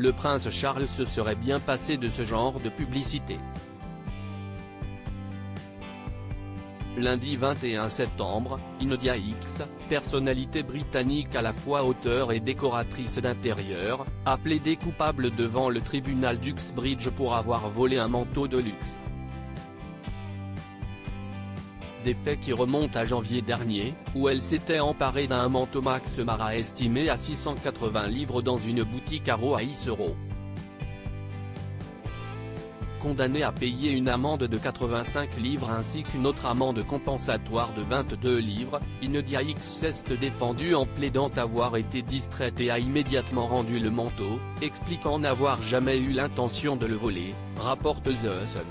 le prince Charles se serait bien passé de ce genre de publicité. Lundi 21 septembre, Nadia X, personnalité britannique à la fois auteure et décoratrice d'intérieur, a plaidé coupable devant le tribunal d'Uxbridge pour avoir volé un manteau de luxe. Des faits qui remontent à janvier dernier, où elle s'était emparée d'un manteau Max Mara estimé à 680 livres dans une boutique à Roaïsero. Condamnée à payer une amende de 85 livres ainsi qu'une autre amende compensatoire de 22 livres, Nadia X s'est défendue en plaidant avoir été distraite et a immédiatement rendu le manteau, expliquant n'avoir jamais eu l'intention de le voler, rapporte The Sun.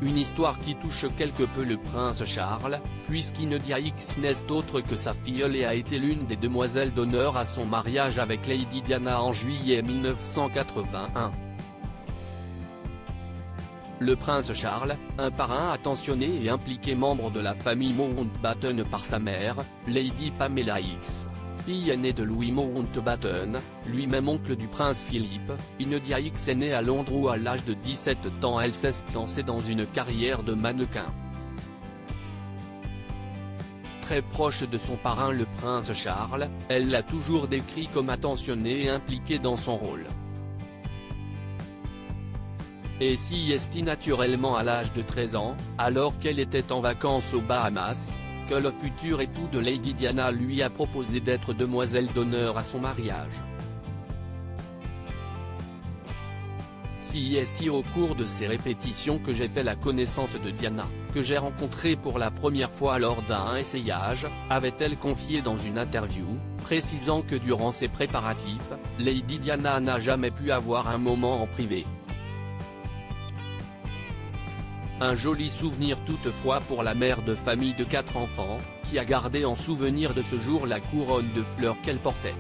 Une histoire qui touche quelque peu le prince Charles, puisqu'Nadia X n'est autre que sa filleule et a été l'une des demoiselles d'honneur à son mariage avec Lady Diana en juillet 1981. Le prince Charles, un parrain attentionné et impliqué membre de la famille Mountbatten par sa mère, Lady Pamela X, fille aînée de Louis Mountbatten, lui-même oncle du prince Philippe. Nadia X est née à Londres où à l'âge de 17 ans elle s'est lancée dans une carrière de mannequin. Très proche de son parrain le prince Charles, elle l'a toujours décrit comme attentionné et impliqué dans son rôle. Et s'y est naturellement à l'âge de 13 ans, alors qu'elle était en vacances aux Bahamas, que le futur époux de Lady Diana lui a proposé d'être demoiselle d'honneur à son mariage. C'est au cours de ces répétitions que j'ai fait la connaissance de Diana, que j'ai rencontrée pour la première fois lors d'un essayage, avait-elle confié dans une interview, précisant que durant ses préparatifs, Lady Diana n'a jamais pu avoir un moment en privé. Un joli souvenir toutefois pour la mère de famille de 4 enfants, qui a gardé en souvenir de ce jour la couronne de fleurs qu'elle portait.